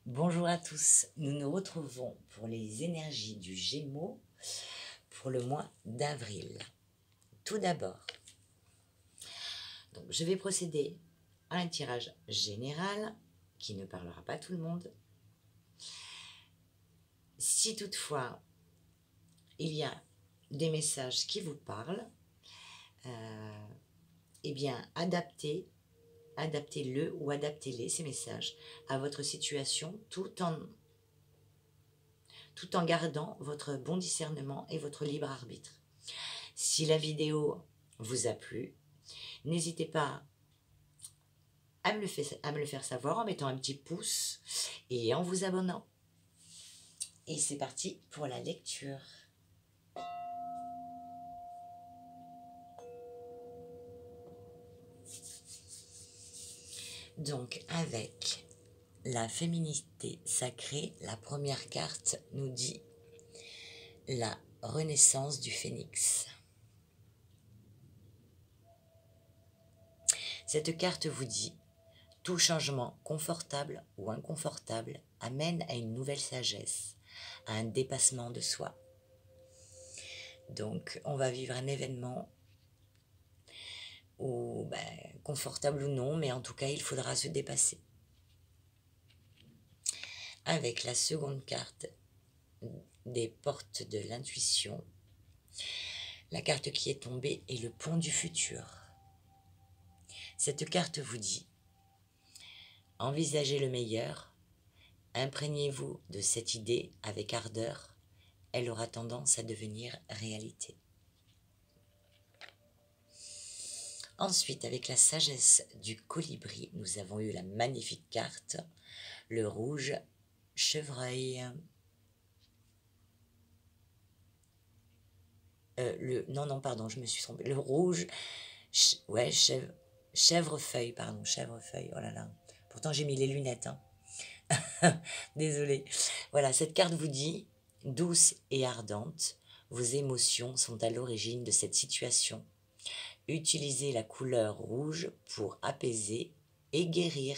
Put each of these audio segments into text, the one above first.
Bonjour à tous, nous nous retrouvons pour les énergies du Gémeaux pour le mois d'avril. Tout d'abord, je vais procéder à un tirage général qui ne parlera pas à tout le monde. Si toutefois il y a des messages qui vous parlent, eh bien adaptez-le ou adaptez-les, ces messages, à votre situation tout en gardant votre bon discernement et votre libre arbitre. Si la vidéo vous a plu, n'hésitez pas à me le faire savoir en mettant un petit pouce et en vous abonnant. Et c'est parti pour la lecture. Donc avec la féminité sacrée, la première carte nous dit la renaissance du phénix. Cette carte vous dit: tout changement confortable ou inconfortable amène à une nouvelle sagesse, à un dépassement de soi. Donc on va vivre un événement ou confortable ou non, mais en tout cas il faudra se dépasser. Avec la seconde carte des portes de l'intuition, la carte qui est tombée est le pont du futur. Cette carte vous dit: envisagez le meilleur, imprégnez-vous de cette idée avec ardeur, elle aura tendance à devenir réalité. Ensuite, avec la sagesse du colibri, nous avons eu la magnifique carte, le rouge chevreuil. Non, pardon, je me suis trompée. Le rouge, chèvrefeuille, pardon, chèvrefeuille, oh là là. Pourtant, j'ai mis les lunettes, hein. Désolée. Voilà, cette carte vous dit: douce et ardente, vos émotions sont à l'origine de cette situation. Utilisez la couleur rouge pour apaiser et guérir.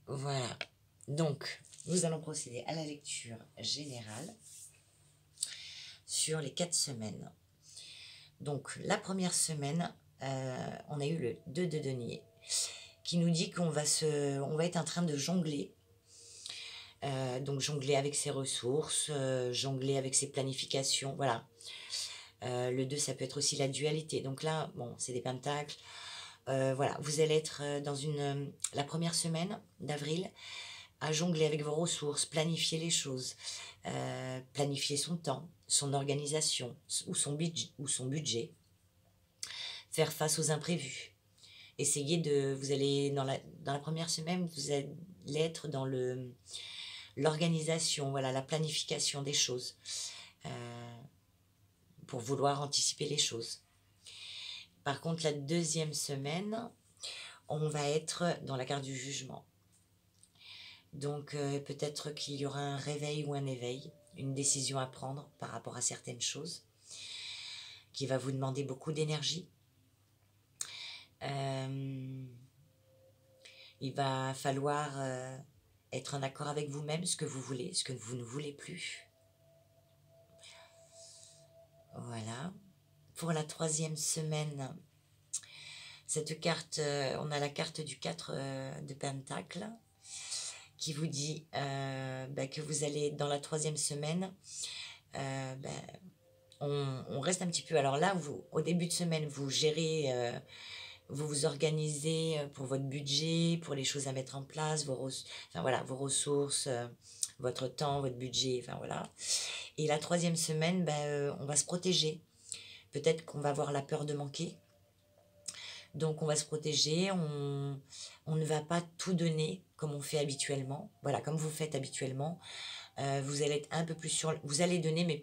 Voilà. Donc, nous allons procéder à la lecture générale sur les 4 semaines. Donc, la première semaine, on a eu le 2 de denier qui nous dit qu'on va être en train de jongler. Donc, jongler avec ses ressources, jongler avec ses planifications, voilà. Le 2, ça peut être aussi la dualité. Donc là, bon, c'est des pentacles. Voilà, vous allez être dans la première semaine d'avril à jongler avec vos ressources, planifier les choses, planifier son temps, son organisation ou son budget, faire face aux imprévus. Essayez vous allez dans la première semaine, vous allez être dans l'organisation, voilà, la planification des choses, pour vouloir anticiper les choses. Par contre, la deuxième semaine, on va être dans la carte du jugement. Donc peut-être qu'il y aura un réveil ou un éveil, une décision à prendre par rapport à certaines choses, qui va vous demander beaucoup d'énergie. Il va falloir être en accord avec vous-même, ce que vous voulez, ce que vous ne voulez plus. Voilà. Pour la troisième semaine, cette carte, on a la carte du 4 de Pentacles, qui vous dit que vous allez, dans la troisième semaine, on reste un petit peu. Alors là, au début de semaine, vous gérez, vous vous organisez pour votre budget, pour les choses à mettre en place, vos ressources, votre temps, votre budget, enfin voilà. Et la troisième semaine, on va se protéger. Peut-être qu'on va avoir la peur de manquer. Donc on va se protéger, on ne va pas tout donner comme on fait habituellement, voilà, comme vous faites habituellement. Vous allez être un peu plus vous allez donner, mais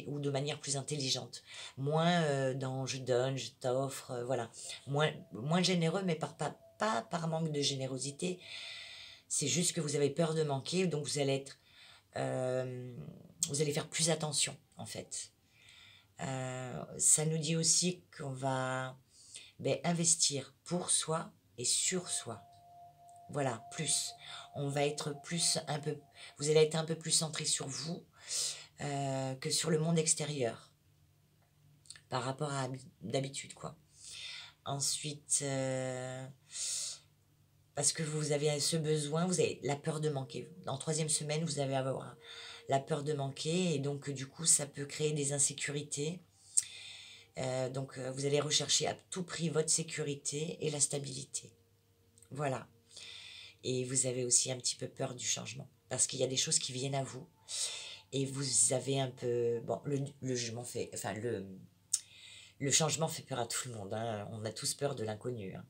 ou de manière plus intelligente, moins dans je donne, je t'offre, voilà, moins généreux, mais pas par manque de générosité. C'est juste que vous avez peur de manquer, donc vous allez faire plus attention en fait. Ça nous dit aussi qu'on va investir pour soi, et sur soi. Voilà, plus. On va être plus un peu, vous allez être un peu plus centré sur vous que sur le monde extérieur par rapport à d'habitude, quoi. Ensuite, parce que vous avez ce besoin, vous avez la peur de manquer. En troisième semaine, vous allez avoir la peur de manquer et donc du coup, ça peut créer des insécurités. Donc, vous allez rechercher à tout prix votre sécurité et la stabilité. Voilà. Et vous avez aussi un petit peu peur du changement. Parce qu'il y a des choses qui viennent à vous. Et vous avez un peu... Bon, le jugement fait... Enfin, le changement fait peur à tout le monde. Hein. On a tous peur de l'inconnu. Hein.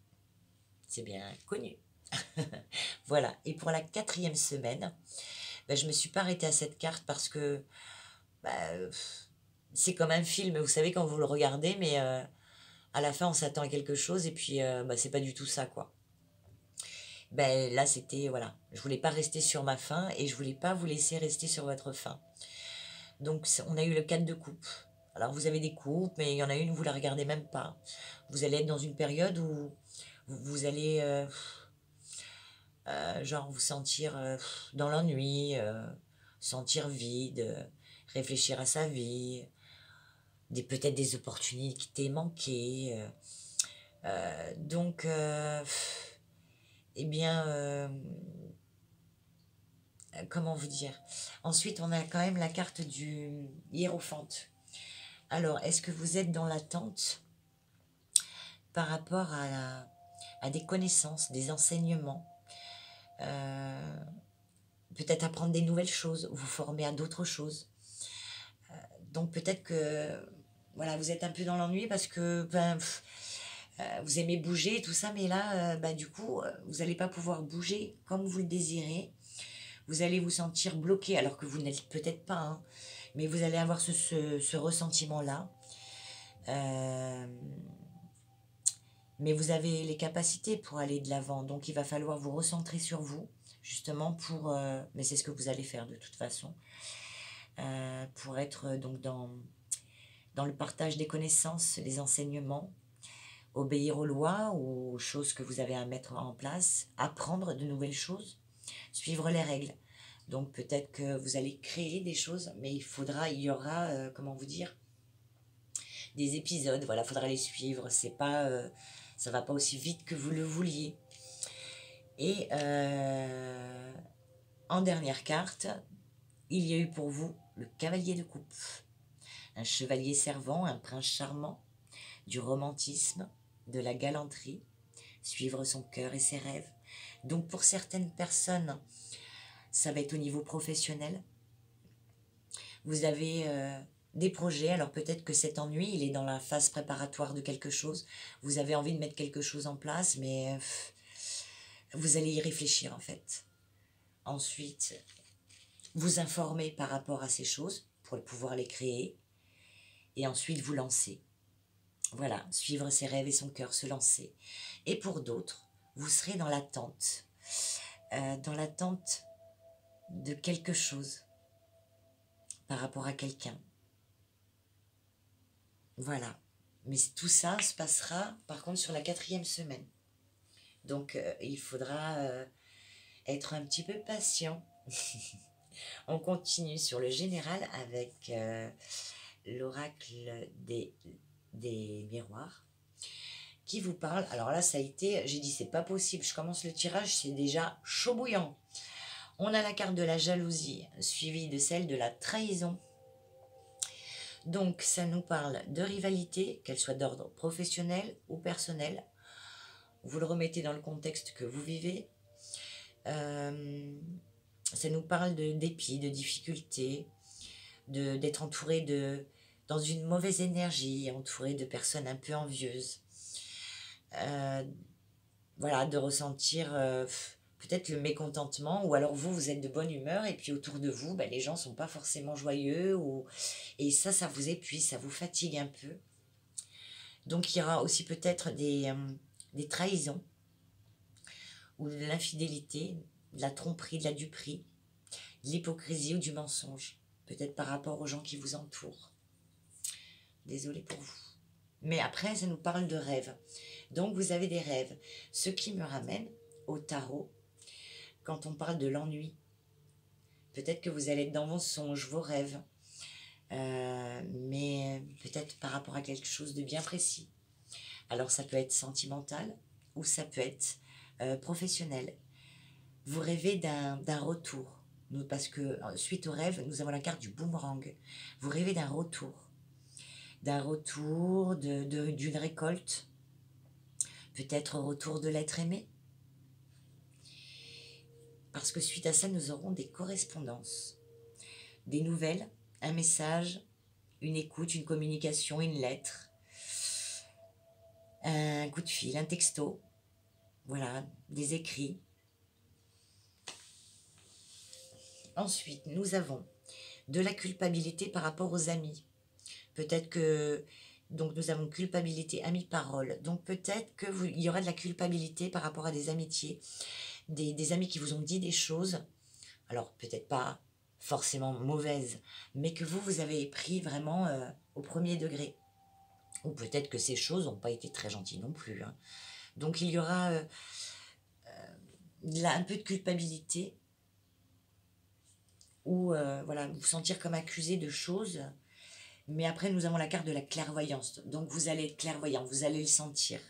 C'est bien connu. Voilà. Et pour la 4e semaine, ben, je ne me suis pas arrêtée à cette carte parce que... Ben, c'est comme un film, vous savez, quand vous le regardez, mais à la fin, on s'attend à quelque chose et puis ben, c'est pas du tout ça, quoi. Ben là, c'était, voilà, je voulais pas rester sur ma faim et je voulais pas vous laisser rester sur votre faim. Donc, on a eu le 4 de coupe. Alors, vous avez des coupes, mais il y en a une, vous la regardez même pas. Vous allez être dans une période où vous allez, genre, vous sentir dans l'ennui, sentir vide, réfléchir à sa vie, peut-être des opportunités manquées. Donc, eh bien, comment vous dire? Ensuite, on a quand même la carte du hiérophante. Alors, est-ce que vous êtes dans l'attente par rapport à des connaissances, des enseignements, peut-être apprendre des nouvelles choses, vous former à d'autres choses. Donc peut-être que voilà, vous êtes un peu dans l'ennui parce que ben, vous aimez bouger et tout ça, mais là, ben, du coup, vous n'allez pas pouvoir bouger comme vous le désirez. Vous allez vous sentir bloqué alors que vous n'êtes peut-être pas, hein, mais vous allez avoir ce ressentiment-là. Mais vous avez les capacités pour aller de l'avant, donc il va falloir vous recentrer sur vous, justement pour... mais c'est ce que vous allez faire de toute façon, pour être donc dans le partage des connaissances, les enseignements, obéir aux lois ou aux choses que vous avez à mettre en place, apprendre de nouvelles choses, suivre les règles. Donc peut-être que vous allez créer des choses, mais il y aura, comment vous dire, des épisodes, voilà, il faudra les suivre, c'est pas, ça va pas aussi vite que vous le vouliez. Et en dernière carte, il y a eu pour vous le cavalier de coupe, un chevalier servant, un prince charmant, du romantisme, de la galanterie, suivre son cœur et ses rêves. Donc pour certaines personnes, ça va être au niveau professionnel. Vous avez des projets, alors peut-être que cet ennui, il est dans la phase préparatoire de quelque chose. Vous avez envie de mettre quelque chose en place, mais vous allez y réfléchir en fait. Ensuite, vous informer par rapport à ces choses pour pouvoir les créer. Et ensuite, vous lancer. Voilà, suivre ses rêves et son cœur, se lancer. Et pour d'autres, vous serez dans l'attente de quelque chose par rapport à quelqu'un. Voilà. Mais tout ça se passera, par contre, sur la 4e semaine. Donc, il faudra être un petit peu patient. On continue sur le général avec l'oracle des miroirs qui vous parle. Alors là, ça a été, j'ai dit, c'est pas possible. Je commence le tirage, c'est déjà chaud bouillant. On a la carte de la jalousie, suivie de celle de la trahison. Donc, ça nous parle de rivalité, qu'elle soit d'ordre professionnel ou personnel. Vous le remettez dans le contexte que vous vivez. Ça nous parle de dépit, de difficultés, d'être entouré dans une mauvaise énergie, entouré de personnes un peu envieuses. Voilà, de ressentir peut-être le mécontentement, ou alors vous êtes de bonne humeur, et puis autour de vous, les gens ne sont pas forcément joyeux, et ça vous épuise, ça vous fatigue un peu. Donc il y aura aussi peut-être des trahisons, ou de l'infidélité, de la tromperie, de la duperie, de l'hypocrisie ou du mensonge, peut-être par rapport aux gens qui vous entourent. Désolée pour vous. Mais après, ça nous parle de rêves. Donc, vous avez des rêves. Ce qui me ramène au tarot, quand on parle de l'ennui. Peut-être que vous allez être dans vos songes, vos rêves, mais peut-être par rapport à quelque chose de bien précis. Alors, ça peut être sentimental ou ça peut être professionnel. Vous rêvez d'un retour. Parce que suite au rêve, nous avons la carte du boomerang. Vous rêvez d'un retour, d'une récolte, peut-être retour de l'être aimé. Parce que suite à ça, nous aurons des correspondances, des nouvelles, un message, une écoute, une communication, une lettre, un coup de fil, un texto, voilà, des écrits. Ensuite, nous avons de la culpabilité par rapport aux amis. Peut-être que, donc nous avons culpabilité, amis-parole. Donc peut-être qu'il y aura de la culpabilité par rapport à des amitiés, des amis qui vous ont dit des choses, alors peut-être pas forcément mauvaises, mais que vous avez pris vraiment au premier degré. Ou peut-être que ces choses n'ont pas été très gentilles non plus. Hein. Donc il y aura là, un peu de culpabilité, ou voilà, vous sentir comme accusé de choses. Mais après, nous avons la carte de la clairvoyance. Donc vous allez être clairvoyant, vous allez le sentir.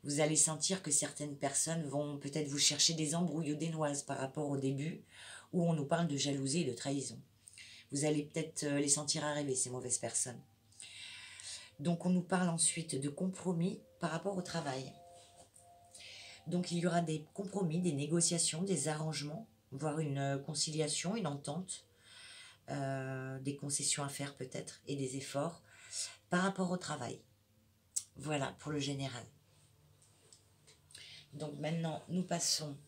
Vous allez sentir que certaines personnes vont peut-être vous chercher des embrouilles ou des noises par rapport au début, où on nous parle de jalousie et de trahison. Vous allez peut-être les sentir arriver, ces mauvaises personnes. Donc on nous parle ensuite de compromis par rapport au travail. Donc il y aura des compromis, des négociations, des arrangements, voire une conciliation, une entente, des concessions à faire peut-être et des efforts par rapport au travail. Voilà pour le général. Donc maintenant, nous passons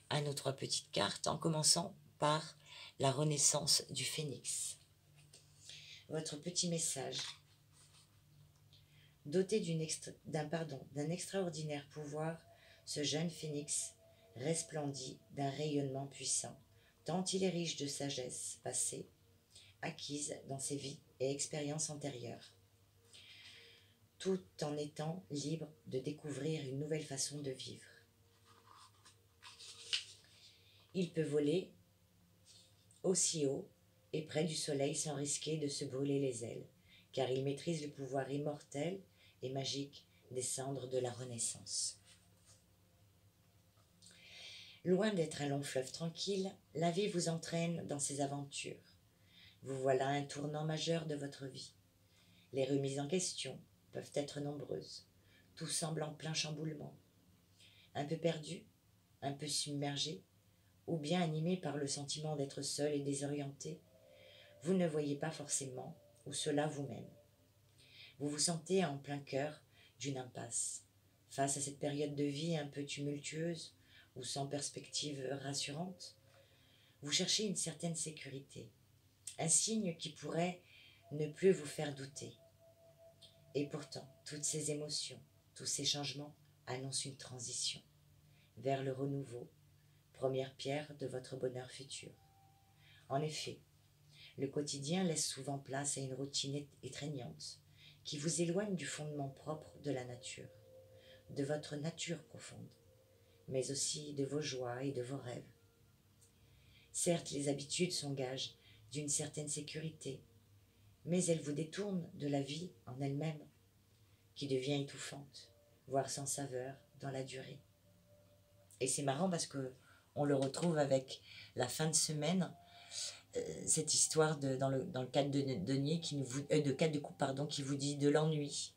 à nos 3 petites cartes en commençant par la renaissance du phénix. Votre petit message. Doté d'un extraordinaire pouvoir, ce jeune phénix resplendit d'un rayonnement puissant, tant il est riche de sagesse passée, acquise dans ses vies et expériences antérieures, tout en étant libre de découvrir une nouvelle façon de vivre. Il peut voler aussi haut et près du soleil sans risquer de se brûler les ailes, car il maîtrise le pouvoir immortel et magique des cendres de la Renaissance. Loin d'être un long fleuve tranquille, la vie vous entraîne dans ses aventures. Vous voilà un tournant majeur de votre vie. Les remises en question peuvent être nombreuses. Tout semble en plein chamboulement. Un peu perdu, un peu submergé, ou bien animé par le sentiment d'être seul et désorienté, vous ne voyez pas forcément où cela vous mène. Vous vous sentez en plein cœur d'une impasse. Face à cette période de vie un peu tumultueuse ou sans perspective rassurante, vous cherchez une certaine sécurité, un signe qui pourrait ne plus vous faire douter. Et pourtant, toutes ces émotions, tous ces changements annoncent une transition vers le renouveau, première pierre de votre bonheur futur. En effet, le quotidien laisse souvent place à une routine étreignante qui vous éloigne du fondement propre de la nature, de votre nature profonde, mais aussi de vos joies et de vos rêves. Certes, les habitudes sont gages d'une certaine sécurité, mais elles vous détournent de la vie en elle-même, qui devient étouffante, voire sans saveur dans la durée. Et c'est marrant parce que on le retrouve avec la fin de semaine, cette histoire dans le cadre de denier de cadre de coupe qui vous dit de l'ennui.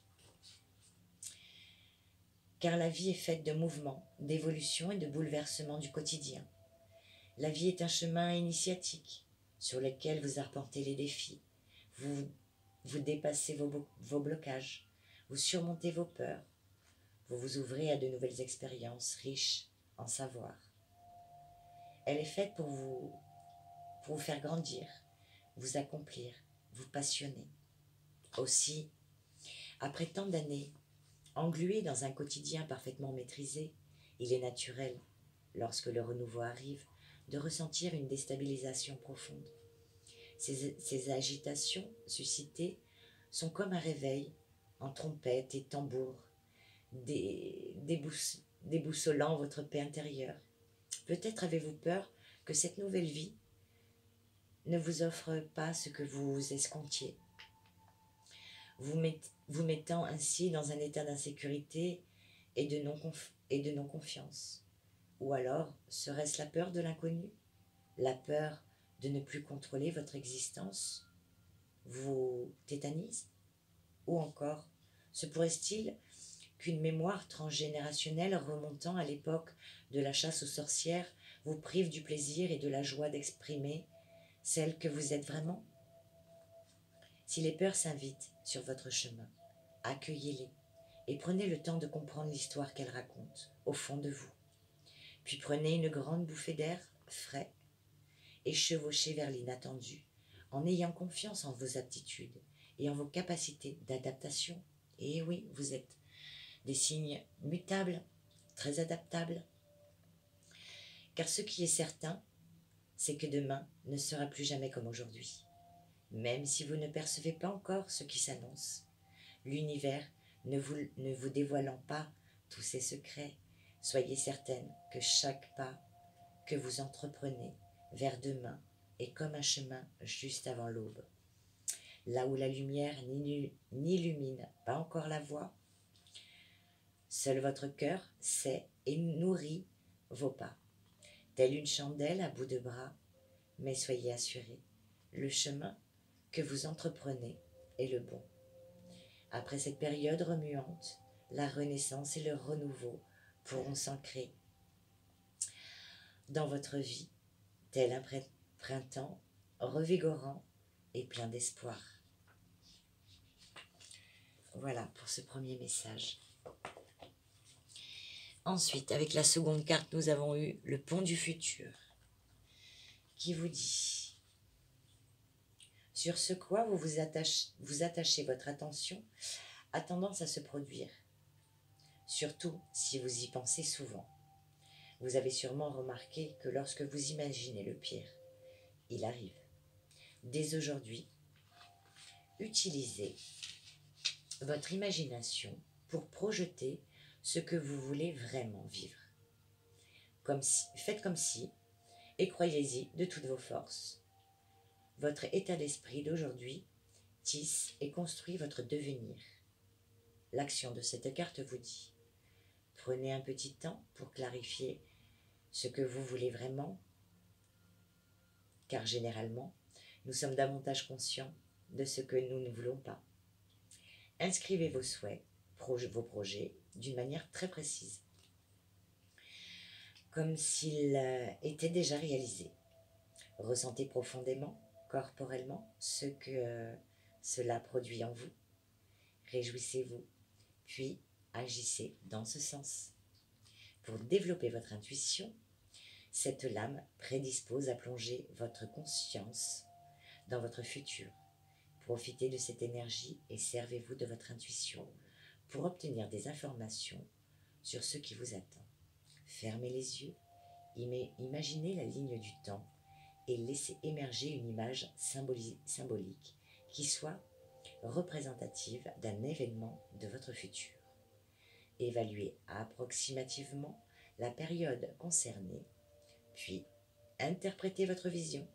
Car la vie est faite de mouvements, d'évolutions et de bouleversements du quotidien. La vie est un chemin initiatique sur lequel vous arpentez les défis, vous dépassez vos blocages, vous surmontez vos peurs, vous vous ouvrez à de nouvelles expériences riches en savoir. Elle est faite pour vous faire grandir, vous accomplir, vous passionner. Aussi, après tant d'années, englué dans un quotidien parfaitement maîtrisé, il est naturel, lorsque le renouveau arrive, de ressentir une déstabilisation profonde. Ces agitations suscitées sont comme un réveil en trompettes et tambours, déboussolant votre paix intérieure. Peut-être avez-vous peur que cette nouvelle vie ne vous offre pas ce que vous escomptiez, vous mettant ainsi dans un état d'insécurité et de non-confiance. Ou alors, serait-ce la peur de l'inconnu, la peur de ne plus contrôler votre existence, vous tétanise? Ou encore, se pourrait-il qu'une mémoire transgénérationnelle remontant à l'époque de la chasse aux sorcières vous prive du plaisir et de la joie d'exprimer celle que vous êtes vraiment? Si les peurs s'invitent sur votre chemin, accueillez-les et prenez le temps de comprendre l'histoire qu'elles racontent au fond de vous. Puis prenez une grande bouffée d'air frais et chevauchez vers l'inattendu en ayant confiance en vos aptitudes et en vos capacités d'adaptation. Et oui, vous êtes des signes mutables, très adaptables. Car ce qui est certain, c'est que demain ne sera plus jamais comme aujourd'hui. Même si vous ne percevez pas encore ce qui s'annonce, l'univers ne vous dévoilant pas tous ses secrets, soyez certaine que chaque pas que vous entreprenez vers demain est comme un chemin juste avant l'aube. Là où la lumière n'illumine pas encore la voie, seul votre cœur sait et nourrit vos pas. Telle une chandelle à bout de bras, mais soyez assurés, le chemin que vous entreprenez est le bon. Après cette période remuante, la renaissance et le renouveau pourront s'ancrer dans votre vie, tel un printemps revigorant et plein d'espoir. Voilà pour ce premier message. Ensuite, avec la seconde carte, nous avons eu le pont du futur qui vous dit sur ce quoi vous attachez votre attention a tendance à se produire, surtout si vous y pensez souvent. Vous avez sûrement remarqué que lorsque vous imaginez le pire, il arrive. Dès aujourd'hui, utilisez votre imagination pour projeter ce que vous voulez vraiment vivre. Faites comme si, et croyez-y de toutes vos forces. Votre état d'esprit d'aujourd'hui tisse et construit votre devenir. L'action de cette carte vous dit: prenez un petit temps pour clarifier ce que vous voulez vraiment, car généralement, nous sommes davantage conscients de ce que nous ne voulons pas. Inscrivez vos souhaits, vos projets, d'une manière très précise, comme s'ils étaient déjà réalisés. Ressentez profondément, corporellement, ce que cela produit en vous. Réjouissez-vous, puis agissez dans ce sens. Pour développer votre intuition, cette lame prédispose à plonger votre conscience dans votre futur. Profitez de cette énergie et servez-vous de votre intuition pour obtenir des informations sur ce qui vous attend. Fermez les yeux, imaginez la ligne du temps et laissez émerger une image symbolique qui soit représentative d'un événement de votre futur. Évaluez approximativement la période concernée, puis interprétez votre vision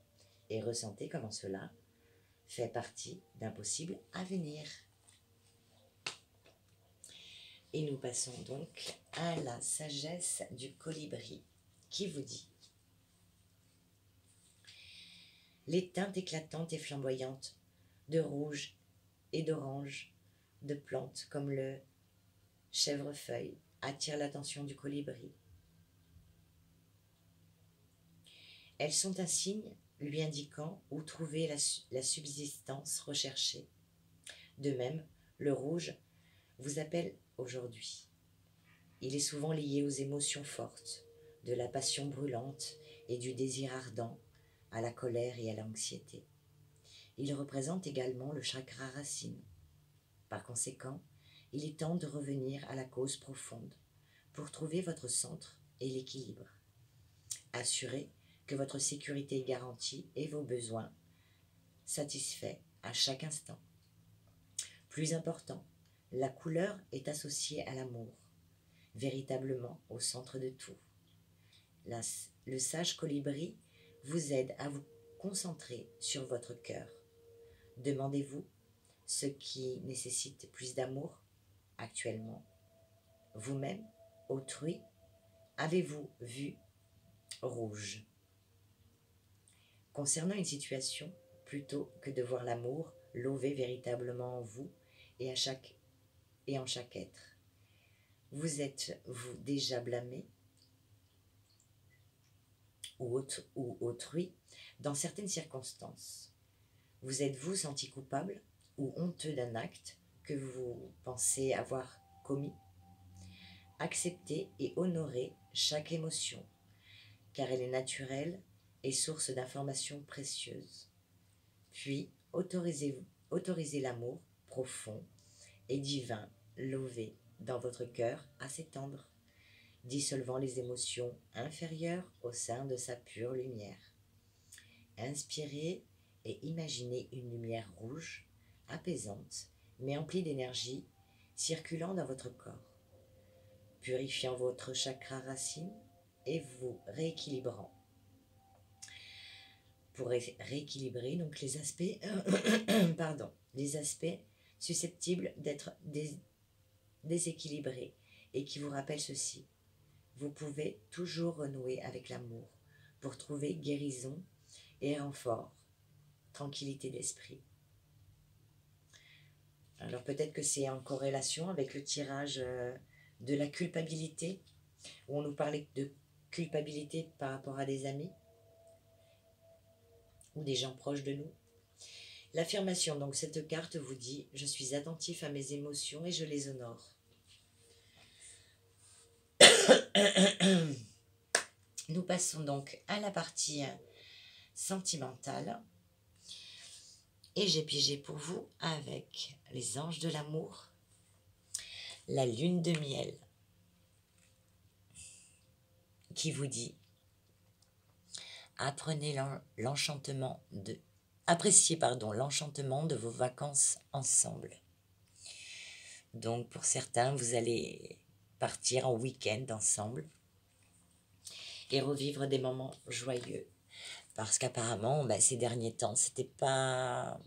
et ressentez comment cela fait partie d'un possible avenir. Et nous passons donc à la sagesse du colibri qui vous dit: les teintes éclatantes et flamboyantes de rouge et d'orange de plantes comme le chèvrefeuille attirent l'attention du colibri. Elles sont un signe lui indiquant où trouver la subsistance recherchée. De même, le rouge vous appelle aujourd'hui. Il est souvent lié aux émotions fortes, de la passion brûlante et du désir ardent à la colère et à l'anxiété. Il représente également le chakra racine. Par conséquent, il est temps de revenir à la cause profonde pour trouver votre centre et l'équilibre. Assurez que votre sécurité est garantie et vos besoins satisfaits à chaque instant. Plus important, La couleur est associée à l'amour, véritablement au centre de tout. Le sage colibri vous aide à vous concentrer sur votre cœur. Demandez-vous ce qui nécessite plus d'amour actuellement. Vous-même, autrui, avez-vous vu rouge? Concernant une situation, plutôt que de voir l'amour lever véritablement en vous et en chaque être, vous êtes-vous déjà blâmé ou autrui dans certaines circonstances? Vous êtes-vous senti coupable ou honteux d'un acte que vous pensez avoir commis? Acceptez et honorez chaque émotion, car elle est naturelle et source d'informations précieuses. Puis, autorisez l'amour profond et divin levé dans votre cœur à s'étendre, dissolvant les émotions inférieures au sein de sa pure lumière. Inspirez et imaginez une lumière rouge, apaisante, mais emplie d'énergie, circulant dans votre corps, purifiant votre chakra racine et vous rééquilibrant. Pour rééquilibrer donc les aspects, les aspects susceptibles d'être déséquilibrés et qui vous rappellent ceci. Vous pouvez toujours renouer avec l'amour pour trouver guérison et renfort, tranquillité d'esprit. Alors peut-être que c'est en corrélation avec le tirage de la culpabilité, où on nous parlait de culpabilité par rapport à des amis ou des gens proches de nous. L'affirmation, donc cette carte vous dit « Je suis attentif à mes émotions et je les honore ». Nous passons donc à la partie sentimentale. Et j'ai pigé pour vous avec les anges de l'amour, la lune de miel, qui vous dit appréciez l'enchantement de vos vacances ensemble. Donc pour certains, vous allez partir en week-end ensemble et revivre des moments joyeux. Parce qu'apparemment, ces derniers temps, c'était pas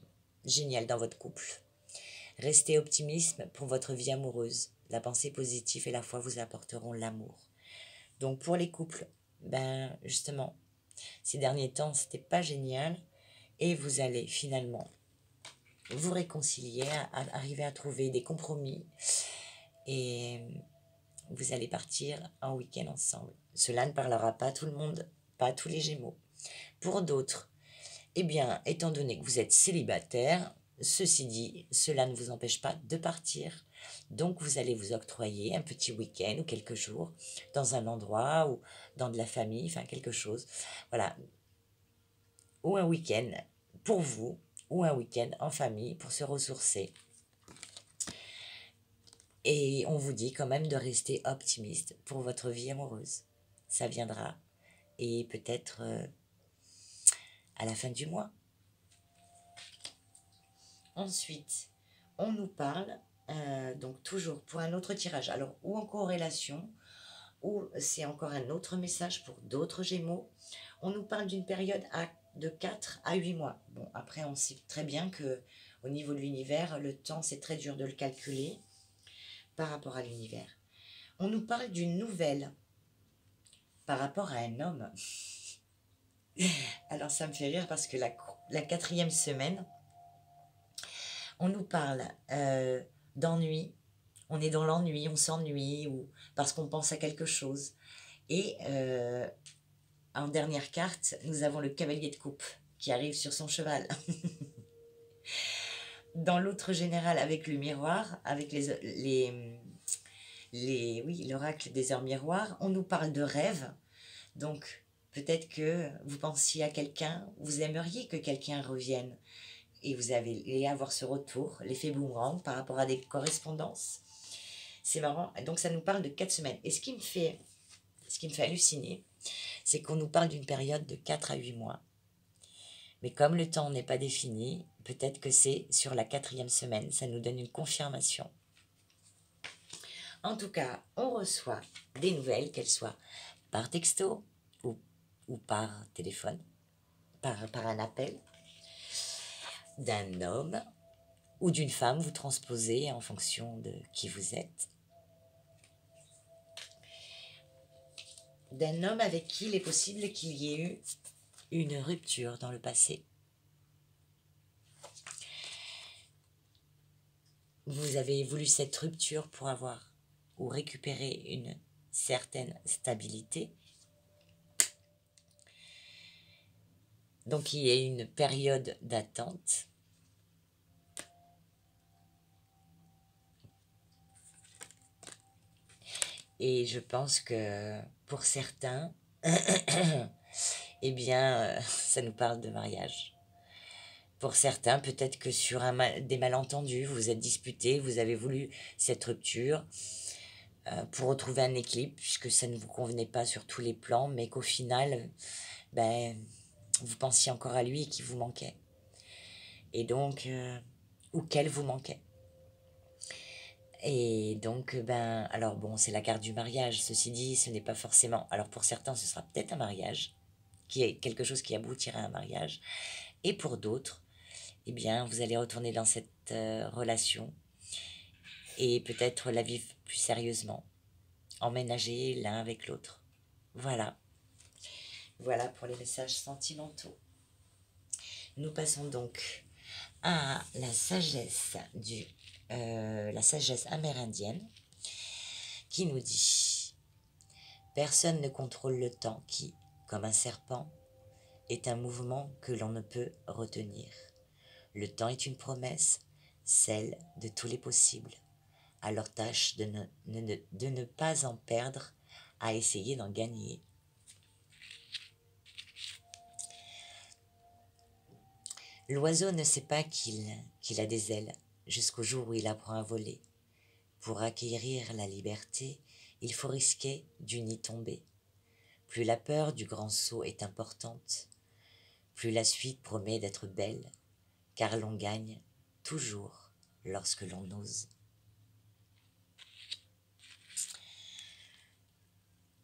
génial dans votre couple. Restez optimiste pour votre vie amoureuse. La pensée positive et la foi vous apporteront l'amour. Donc pour les couples, justement, ces derniers temps, c'était pas génial. Et vous allez finalement vous réconcilier, arriver à trouver des compromis. Et vous allez partir en week-end ensemble. Cela ne parlera pas à tout le monde, pas à tous les Gémeaux. Pour d'autres, étant donné que vous êtes célibataire, ceci dit, cela ne vous empêche pas de partir. Donc, vous allez vous octroyer un petit week-end ou quelques jours dans un endroit ou dans de la famille, enfin quelque chose. Voilà. Ou un week-end pour vous, ou un week-end en famille pour se ressourcer. Et on vous dit quand même de rester optimiste pour votre vie amoureuse. Ça viendra. Et peut-être à la fin du mois. Ensuite, on nous parle, donc toujours pour un autre tirage, alors ou en corrélation, ou c'est encore un autre message pour d'autres Gémeaux. On nous parle d'une période de 4 à 8 mois. Bon, après, on sait très bien que au niveau de l'univers, le temps, c'est très dur de le calculer par rapport à l'univers. On nous parle d'une nouvelle par rapport à un homme. Alors, ça me fait rire parce que la 4e semaine, on nous parle d'ennui. On est dans l'ennui, on s'ennuie ou parce qu'on pense à quelque chose. Et en dernière carte, nous avons le cavalier de coupe qui arrive sur son cheval. Dans l'autre général, avec le miroir, avec l'oracle des heures miroirs, on nous parle de rêve. Donc, peut-être que vous pensiez à quelqu'un, vous aimeriez que quelqu'un revienne. Et vous allez avoir ce retour, l'effet boomerang par rapport à des correspondances. C'est marrant. Donc, ça nous parle de 4 semaines. Et ce qui me fait halluciner, c'est qu'on nous parle d'une période de 4 à 8 mois. Mais comme le temps n'est pas défini, peut-être que c'est sur la 4e semaine, ça nous donne une confirmation. En tout cas, on reçoit des nouvelles, qu'elles soient par texto ou par téléphone, par un appel, d'un homme ou d'une femme, vous transposez en fonction de qui vous êtes. D'un homme avec qui il est possible qu'il y ait eu une rupture dans le passé. Vous avez voulu cette rupture pour avoir ou récupérer une certaine stabilité. Donc il y a une période d'attente. Et je pense que pour certains, eh bien, ça nous parle de mariage. Pour certains, peut-être que sur des malentendus, vous vous êtes disputés, vous avez voulu cette rupture pour retrouver un équilibre, puisque ça ne vous convenait pas sur tous les plans, mais qu'au final, ben, vous pensiez encore à lui et qu'il vous manquait. Et donc, ou qu'elle vous manquait. Et donc, ben, alors bon, c'est la carte du mariage. Ceci dit, ce n'est pas forcément. Alors pour certains, ce sera peut-être un mariage, qui est quelque chose qui aboutira à un mariage. Et pour d'autres, eh bien, vous allez retourner dans cette relation et peut-être la vivre plus sérieusement, emménager l'un avec l'autre. Voilà. Voilà pour les messages sentimentaux. Nous passons donc à la sagesse la sagesse amérindienne qui nous dit: personne ne contrôle le temps qui, comme un serpent, est un mouvement que l'on ne peut retenir. Le temps est une promesse, celle de tous les possibles. Alors tâche de ne pas en perdre à essayer d'en gagner. L'oiseau ne sait pas qu'il a des ailes jusqu'au jour où il apprend à voler. Pour acquérir la liberté, il faut risquer d'une y tomber. Plus la peur du grand saut est importante, plus la suite promet d'être belle, car l'on gagne toujours lorsque l'on ose.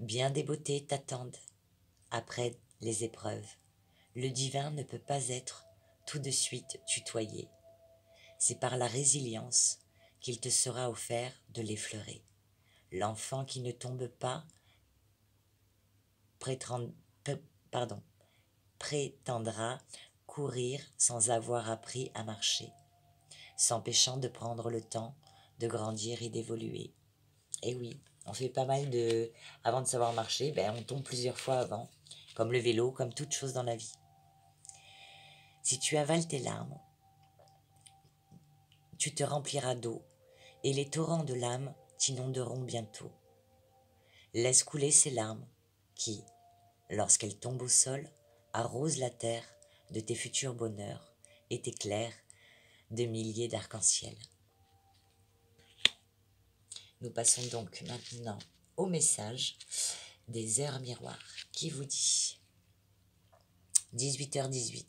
Bien des beautés t'attendent après les épreuves. Le divin ne peut pas être tout de suite tutoyé. C'est par la résilience qu'il te sera offert de l'effleurer. L'enfant qui ne tombe pas prétendra courir sans avoir appris à marcher, s'empêchant de prendre le temps de grandir et d'évoluer. Et oui, on fait pas mal de... Avant de savoir marcher, ben, on tombe plusieurs fois avant, comme le vélo, comme toute chose dans la vie. Si tu avales tes larmes, tu te rempliras d'eau, et les torrents de l'âme t'inonderont bientôt. Laisse couler ces larmes qui, lorsqu'elles tombent au sol, arrosent la terre de tes futurs bonheurs et t'éclairent de milliers d'arcs-en-ciel. Nous passons donc maintenant au message des heures miroirs qui vous dit 18h18,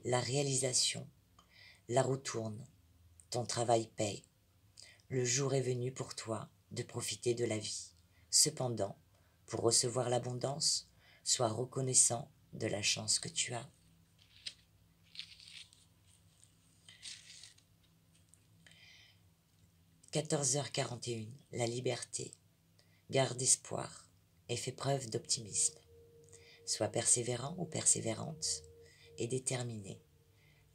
la réalisation, la roue tourne, ton travail paye. Le jour est venu pour toi de profiter de la vie. Cependant, pour recevoir l'abondance, sois reconnaissant de la chance que tu as. « 14h41, la liberté. Garde espoir et fais preuve d'optimisme. Sois persévérant ou persévérante et déterminé.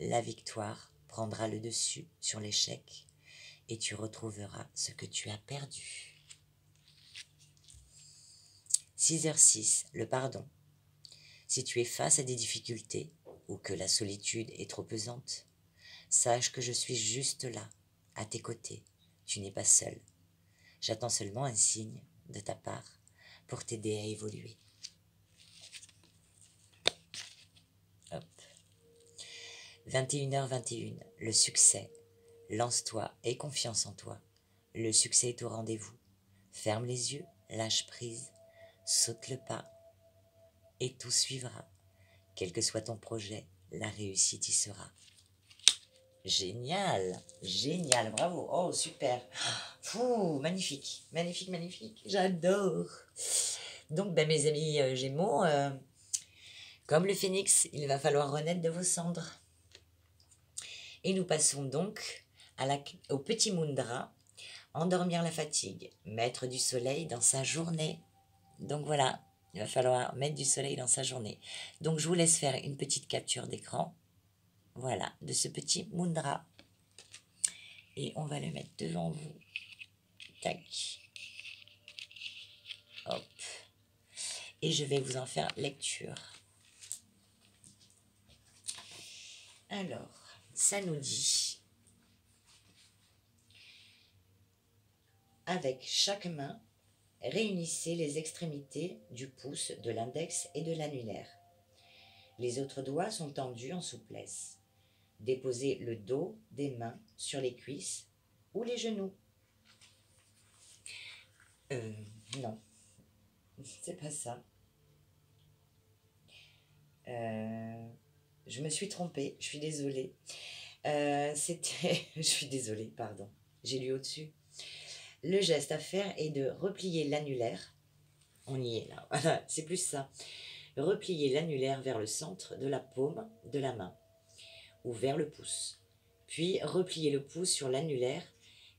La victoire prendra le dessus sur l'échec et tu retrouveras ce que tu as perdu. » 6h06, le pardon. Si tu es face à des difficultés ou que la solitude est trop pesante, sache que je suis juste là, à tes côtés. Tu n'es pas seul. J'attends seulement un signe de ta part pour t'aider à évoluer. Hop. 21h21, le succès. Lance-toi, aie confiance en toi. Le succès est au rendez-vous. Ferme les yeux, lâche prise, saute le pas et tout suivra. Quel que soit ton projet, la réussite y sera. Génial, génial, bravo. Oh, super. Fou, magnifique, magnifique, magnifique. J'adore. Donc, ben, mes amis Gémeaux, comme le phénix, il va falloir renaître de vos cendres. Et nous passons donc au petit mudra, endormir la fatigue, mettre du soleil dans sa journée. Donc voilà, il va falloir mettre du soleil dans sa journée. Donc je vous laisse faire une petite capture d'écran, voilà, de ce petit mudra. Et on va le mettre devant vous. Tac. Hop. Et je vais vous en faire lecture. Alors, ça nous dit, avec chaque main, réunissez les extrémités du pouce, de l'index et de l'annulaire. Les autres doigts sont tendus en souplesse. Déposez le dos des mains sur les cuisses ou les genoux. Non, c'est pas ça. Je me suis trompée, je suis désolée. Je suis désolée, pardon. J'ai lu au-dessus. Le geste à faire est de replier l'annulaire. On y est là, voilà, c'est plus ça. Replier l'annulaire vers le centre de la paume de la main ou vers le pouce. Puis replier le pouce sur l'annulaire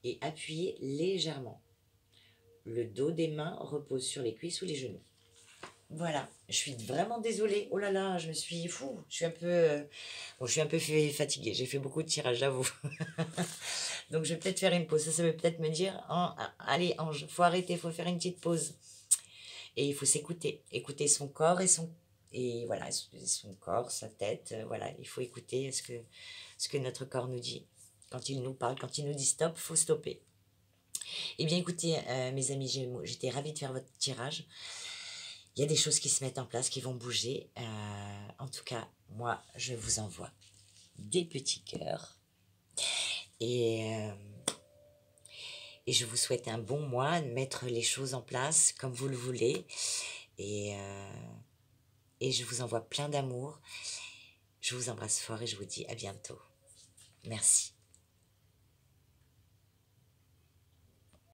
et appuyer légèrement. Le dos des mains repose sur les cuisses ou les genoux. Voilà, je suis vraiment désolée. Oh là là, je me suis fou. Je suis un peu, je suis un peu fatiguée. J'ai fait beaucoup de tirages, j'avoue. Donc je vais peut-être faire une pause. Ça veut peut-être me dire, oh, allez Ange, faut arrêter, faut faire une petite pause. Et il faut s'écouter, écouter son corps et voilà, son corps, sa tête. Voilà, il faut écouter ce que notre corps nous dit. Quand il nous parle, quand il nous dit stop, faut stopper. Eh bien écoutez, mes amis Gémeaux, j'étais ravie de faire votre tirage. Il y a des choses qui se mettent en place, qui vont bouger. En tout cas, moi, je vous envoie des petits cœurs. Et je vous souhaite un bon mois, de mettre les choses en place comme vous le voulez. Et je vous envoie plein d'amour. Je vous embrasse fort et je vous dis à bientôt. Merci.